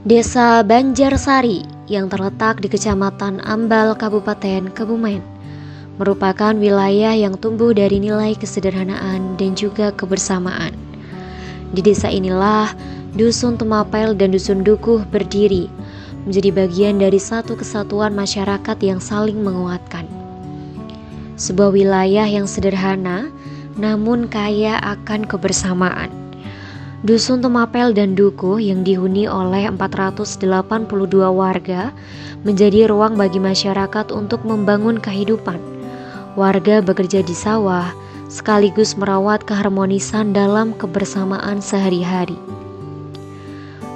Desa Banjarsari yang terletak di Kecamatan Ambal, Kabupaten Kebumen, merupakan wilayah yang tumbuh dari nilai kesederhanaan dan juga kebersamaan. Di desa inilah Dusun Temapel dan Dusun Dukuh berdiri, menjadi bagian dari satu kesatuan masyarakat yang saling menguatkan. Sebuah wilayah yang sederhana namun kaya akan kebersamaan. Dusun Temapel dan Dukuh yang dihuni oleh 482 warga menjadi ruang bagi masyarakat untuk membangun kehidupan. Warga bekerja di sawah sekaligus merawat keharmonisan dalam kebersamaan sehari-hari.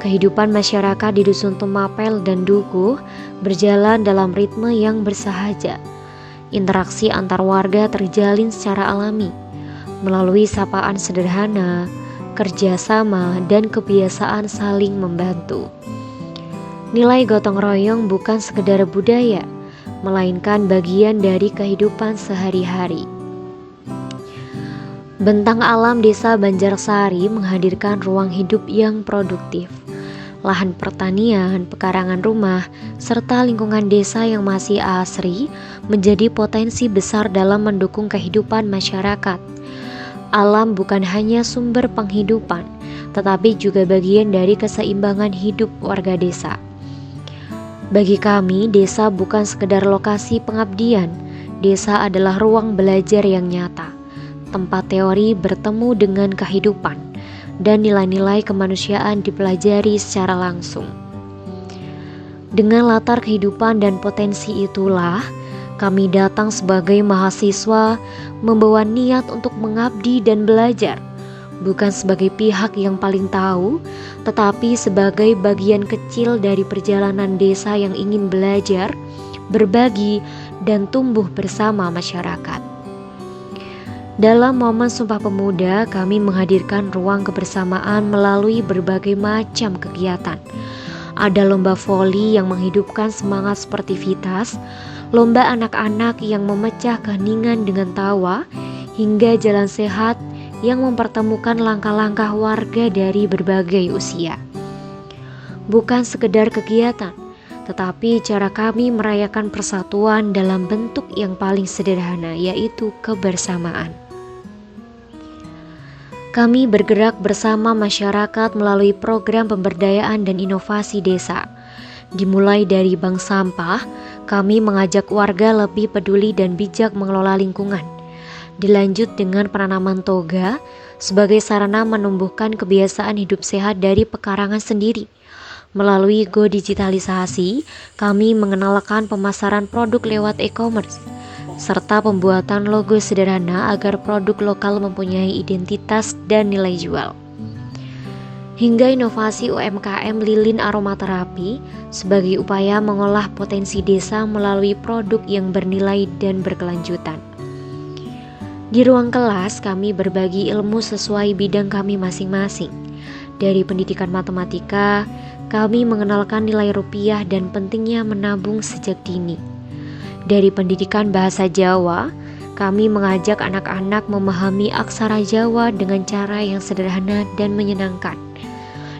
Kehidupan masyarakat di Dusun Temapel dan Dukuh berjalan dalam ritme yang bersahaja. Interaksi antar warga terjalin secara alami melalui sapaan sederhana, kerjasama, dan kebiasaan saling membantu. Nilai gotong royong bukan sekedar budaya, melainkan bagian dari kehidupan sehari-hari. Bentang alam desa Banjarsari menghadirkan ruang hidup yang produktif. Lahan pertanian, pekarangan rumah, serta lingkungan desa yang masih asri menjadi potensi besar dalam mendukung kehidupan masyarakat. Alam bukan hanya sumber penghidupan, tetapi juga bagian dari keseimbangan hidup warga desa. Bagi kami, desa bukan sekedar lokasi pengabdian. Desa adalah ruang belajar yang nyata, tempat teori bertemu dengan kehidupan, dan nilai-nilai kemanusiaan dipelajari secara langsung. Dengan latar kehidupan dan potensi itulah, kami datang sebagai mahasiswa membawa niat untuk mengabdi dan belajar, bukan sebagai pihak yang paling tahu, tetapi sebagai bagian kecil dari perjalanan desa yang ingin belajar, berbagi, dan tumbuh bersama masyarakat. Dalam momen Sumpah Pemuda, kami menghadirkan ruang kebersamaan melalui berbagai macam kegiatan. Ada lomba voli yang menghidupkan semangat sportivitas, lomba anak-anak yang memecah keheningan dengan tawa, hingga jalan sehat yang mempertemukan langkah-langkah warga dari berbagai usia. Bukan sekedar kegiatan, tetapi cara kami merayakan persatuan dalam bentuk yang paling sederhana, yaitu kebersamaan. Kami bergerak bersama masyarakat melalui program pemberdayaan dan inovasi desa. Dimulai dari bank sampah, kami mengajak warga lebih peduli dan bijak mengelola lingkungan. Dilanjut dengan penanaman toga sebagai sarana menumbuhkan kebiasaan hidup sehat dari pekarangan sendiri. Melalui go digitalisasi, kami mengenalkan pemasaran produk lewat e-commerce, serta pembuatan logo sederhana agar produk lokal mempunyai identitas dan nilai jual. Hingga inovasi UMKM lilin aromaterapi sebagai upaya mengolah potensi desa melalui produk yang bernilai dan berkelanjutan. Di ruang kelas, kami berbagi ilmu sesuai bidang kami masing-masing. Dari pendidikan matematika, kami mengenalkan nilai rupiah dan pentingnya menabung sejak dini. Dari pendidikan bahasa Jawa, kami mengajak anak-anak memahami aksara Jawa dengan cara yang sederhana dan menyenangkan.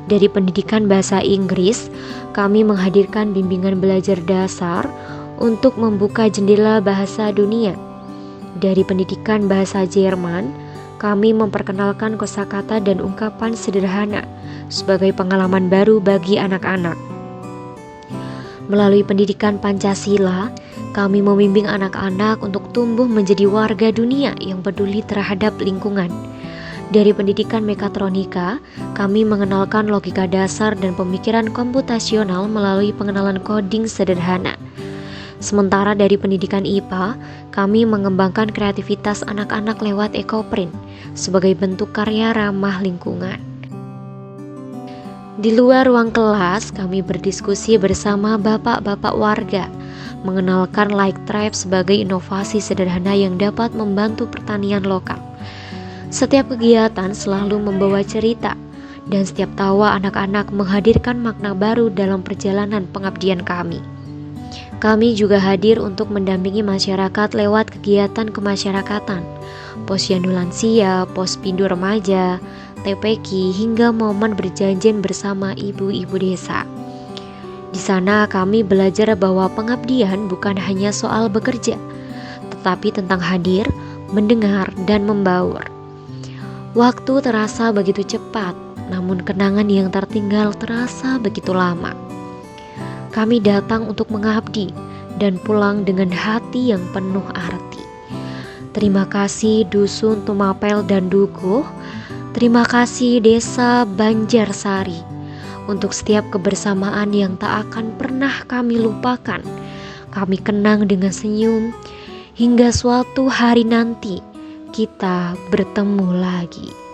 Dari pendidikan bahasa Inggris, kami menghadirkan bimbingan belajar dasar untuk membuka jendela bahasa dunia. Dari pendidikan bahasa Jerman, kami memperkenalkan kosakata dan ungkapan sederhana sebagai pengalaman baru bagi anak-anak. Melalui pendidikan Pancasila, kami membimbing anak-anak untuk tumbuh menjadi warga dunia yang peduli terhadap lingkungan. Dari pendidikan mekatronika, kami mengenalkan logika dasar dan pemikiran komputasional melalui pengenalan coding sederhana. Sementara dari pendidikan IPA, kami mengembangkan kreativitas anak-anak lewat ekoprint sebagai bentuk karya ramah lingkungan. Di luar ruang kelas, kami berdiskusi bersama bapak-bapak warga, mengenalkan Like Tribe sebagai inovasi sederhana yang dapat membantu pertanian lokal. Setiap kegiatan selalu membawa cerita, dan setiap tawa anak-anak menghadirkan makna baru dalam perjalanan pengabdian kami. Kami juga hadir untuk mendampingi masyarakat lewat kegiatan kemasyarakatan, posyandu lansia, pospindu remaja, TPQ, hingga momen berjanjian bersama ibu-ibu desa. Di sana kami belajar bahwa pengabdian bukan hanya soal bekerja, tetapi tentang hadir, mendengar, dan membaur. Waktu terasa begitu cepat, namun kenangan yang tertinggal terasa begitu lama. Kami datang untuk mengabdi dan pulang dengan hati yang penuh arti. Terima kasih Dusun Tumapel dan Dukuh. Terima kasih Desa Banjarsari untuk setiap kebersamaan yang tak akan pernah kami lupakan. Kami kenang dengan senyum hingga suatu hari nanti kita bertemu lagi.